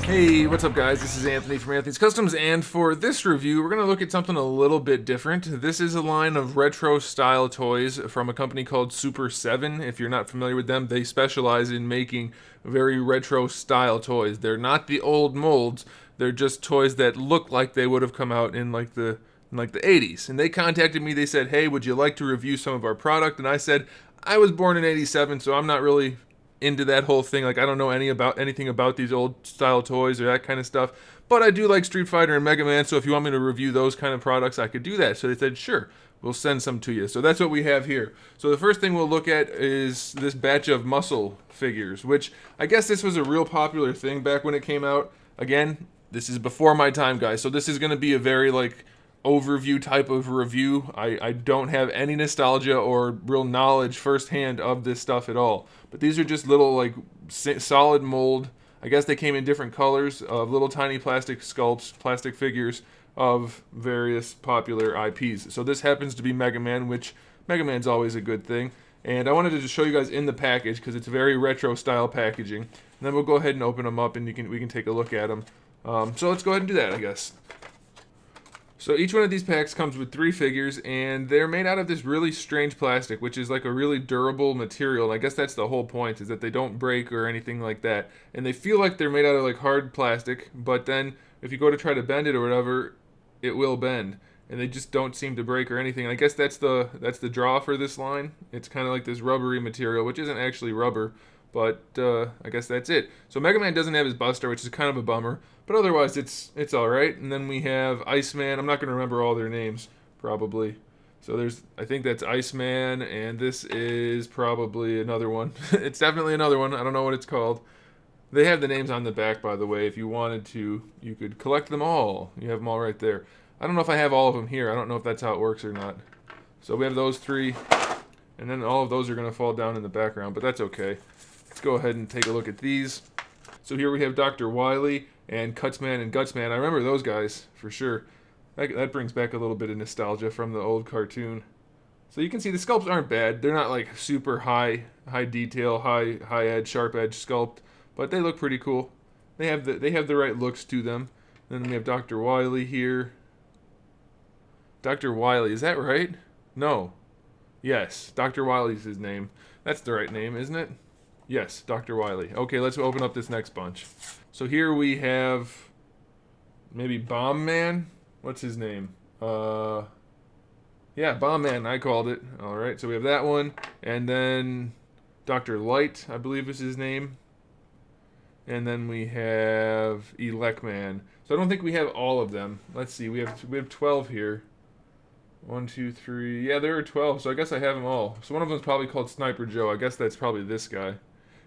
Hey, what's up guys? This is Anthony from Anthony's Customs, and for this review, we're going to look at something a little bit different. This is a line of retro style toys from a company called Super 7. If you're not familiar with them, they specialize in making very retro style toys. They're not the old molds, they're just toys that look like they would have come out in like the 80s. And they contacted me, they said, "Hey, would you like to review some of our product?" And I said, "I was born in 87, so I'm not really into that whole thing. Like, I don't know anything about these old style toys or that kind of stuff. But I do like Street Fighter and Mega Man, so if you want me to review those kind of products, I could do that." So they said, "Sure, we'll send some to you." So that's what we have here. So the first thing we'll look at is this batch of muscle figures, which I guess this was a real popular thing back when it came out. Again, this is before my time, guys. So this is going to be a very overview type of review. I don't have any nostalgia or real knowledge firsthand of this stuff at all. But these are just little solid mold. I guess they came in different colors of little tiny plastic sculpts, plastic figures of various popular IPs. So this happens to be Mega Man, which Mega Man's always a good thing. And I wanted to just show you guys in the package because it's very retro style packaging. And then we'll go ahead and open them up and we can take a look at them. So let's go ahead and do that, I guess. So each one of these packs comes with 3 figures, and they're made out of this really strange plastic, which is like a really durable material. And I guess that's the whole point, is that they don't break or anything like that. And they feel like they're made out of like hard plastic, but then if you go to try to bend it or whatever, it will bend. And they just don't seem to break or anything. And I guess that's the draw for this line. It's kind of like this rubbery material, which isn't actually rubber, but I guess that's it. So Mega Man doesn't have his Buster, which is kind of a bummer. But otherwise, it's all right. And then we have Iceman. I'm not going to remember all their names, probably. So I think that's Iceman, and this is probably another one. It's definitely another one. I don't know what it's called. They have the names on the back, by the way. If you wanted to, you could collect them all. You have them all right there. I don't know if I have all of them here. I don't know if that's how it works or not. So we have those 3, and then all of those are going to fall down in the background, but that's okay. Let's go ahead and take a look at these. So here we have Dr. Wiley and Cutsman and Gutsman. I remember those guys for sure. That brings back a little bit of nostalgia from the old cartoon. So you can see the sculpts aren't bad. They're not like super high detail, high edge, sharp edge sculpt, but they look pretty cool. They have the right looks to them. Then we have Dr. Wiley here. Dr. Wiley, is that right? No. Yes, Dr. Wiley's his name. That's the right name, isn't it? Yes, Dr. Wiley. Okay, let's open up this next bunch. So here we have maybe Bomb Man. What's his name? Yeah, Bomb Man, I called it. All right, so we have that one. And then Dr. Light, I believe is his name. And then we have Elec Man. So I don't think we have all of them. Let's see, we have 12 here. 1, 2, 3. Yeah, there are 12, so I guess I have them all. So one of them is probably called Sniper Joe. I guess that's probably this guy.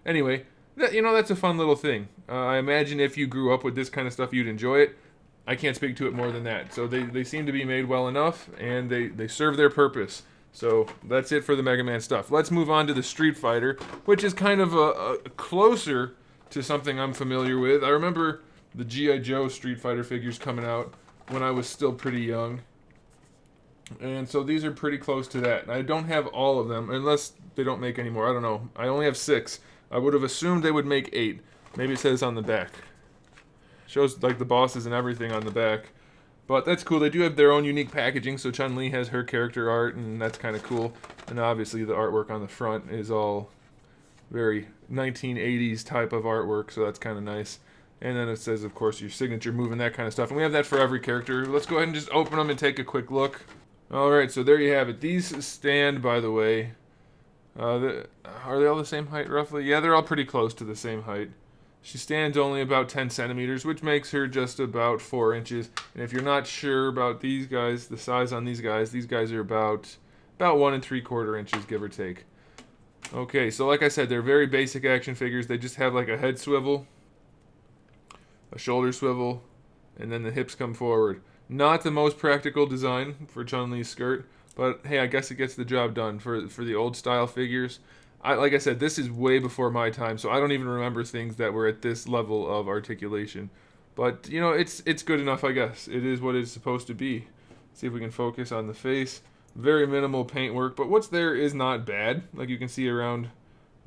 Anyway, that's a fun little thing. I imagine if you grew up with this kind of stuff, you'd enjoy it. I can't speak to it more than that. So they seem to be made well enough, and they serve their purpose. So that's it for the Mega Man stuff. Let's move on to the Street Fighter, which is kind of a closer to something I'm familiar with. I remember the G.I. Joe Street Fighter figures coming out when I was still pretty young. And so these are pretty close to that. I don't have all of them, unless they don't make any more. I don't know. I only have 6. I would have assumed they would make 8. Maybe it says on the back. Shows like the bosses and everything on the back. But that's cool. They do have their own unique packaging. So Chun-Li has her character art, and that's kind of cool. And obviously the artwork on the front is all very 1980s type of artwork. So that's kind of nice. And then it says, of course, your signature move and that kind of stuff. And we have that for every character. Let's go ahead and just open them and take a quick look. Alright, so there you have it. These stand, by the way, are they all the same height, roughly? Yeah, they're all pretty close to the same height. She stands only about 10 centimeters, which makes her just about 4 inches. And if you're not sure about these guys, the size on these guys are about 1 3/4 inches, give or take. Okay, so like I said, they're very basic action figures. They just have like a head swivel, a shoulder swivel, and then the hips come forward. Not the most practical design for Chun-Li's skirt, but hey, I guess it gets the job done for the old style figures. Like I said, this is way before my time, so I don't even remember things that were at this level of articulation. But it's good enough, I guess. It is what it's supposed to be. See if we can focus on the face. Very minimal paint work, but what's there is not bad. Like you can see around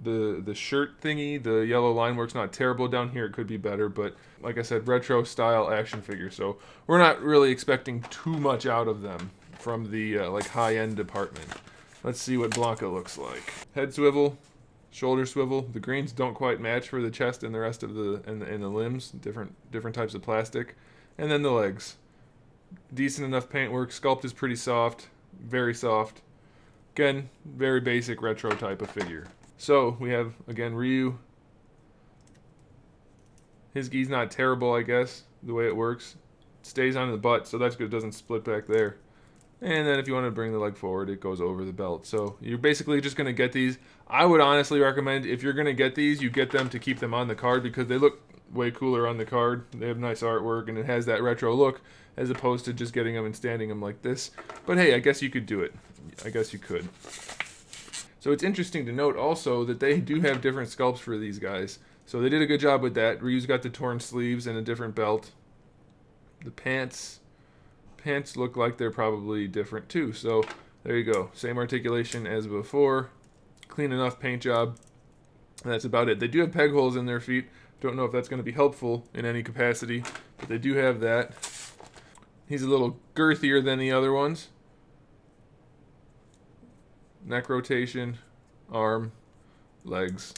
The shirt thingy, the yellow line work's not terrible. Down here it could be better, but like I said, retro style action figure, so we're not really expecting too much out of them from the like high-end department. Let's see what Blanca looks like. Head swivel, shoulder swivel. The greens don't quite match for the chest and the rest of the and the limbs. Different types of plastic, and then the legs. Decent enough paintwork. Sculpt is pretty soft, very soft. Again, very basic retro type of figure. So we have again Ryu. His gi's not terrible, I guess, the way it works. It stays on the butt, so that's good. It doesn't split back there. And then if you want to bring the leg forward, it goes over the belt. So you're basically just going to get these. I would honestly recommend, if you're going to get these, you get them to keep them on the card because they look way cooler on the card. They have nice artwork, and it has that retro look as opposed to just getting them and standing them like this. But hey, I guess you could do it. I guess you could. So it's interesting to note also that they do have different sculpts for these guys. So they did a good job with that. Ryu's got the torn sleeves and a different belt. The pants look like they're probably different too. So there you go. Same articulation as before. Clean enough paint job. And that's about it. They do have peg holes in their feet. Don't know if that's going to be helpful in any capacity, but they do have that. He's a little girthier than the other ones. Neck rotation, arm, legs.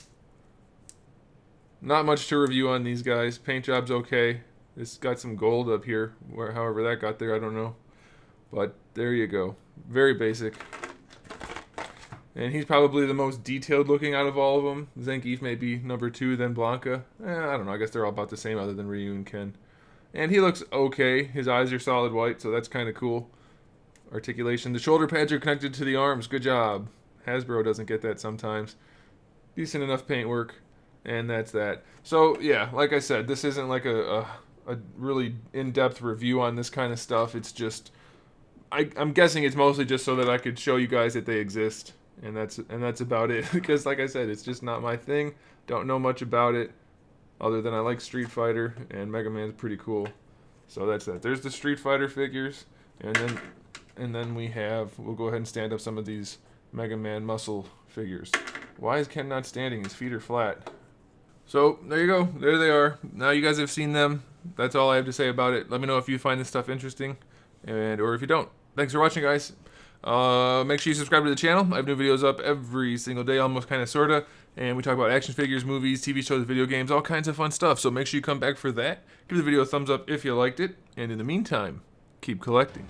Not much to review on these guys. Paint job's okay. It's got some gold up here, however that got there, I don't know. But there you go. Very basic. And he's probably the most detailed looking out of all of them. Zangief may be number 2, then Blanca. I don't know. I guess they're all about the same other than Ryu and Ken. And he looks okay. His eyes are solid white, so that's kind of cool. Articulation. The shoulder pads are connected to the arms. Good job. Hasbro doesn't get that sometimes. Decent enough paintwork. And that's that. So, yeah, like I said, this isn't like a really in-depth review on this kind of stuff. It's just... I'm guessing it's mostly just so that I could show you guys that they exist. And that's about it. Because, like I said, it's just not my thing. Don't know much about it. Other than I like Street Fighter. And Mega Man's pretty cool. So that's that. There's the Street Fighter figures. And then we'll go ahead and stand up some of these Mega Man muscle figures. Why is Ken not standing? His feet are flat. So, there you go. There they are. Now you guys have seen them. That's all I have to say about it. Let me know if you find this stuff interesting, or if you don't. Thanks for watching, guys. Make sure you subscribe to the channel. I have new videos up every single day, almost kind of, sort of. And we talk about action figures, movies, TV shows, video games, all kinds of fun stuff. So make sure you come back for that. Give the video a thumbs up if you liked it. And in the meantime, keep collecting.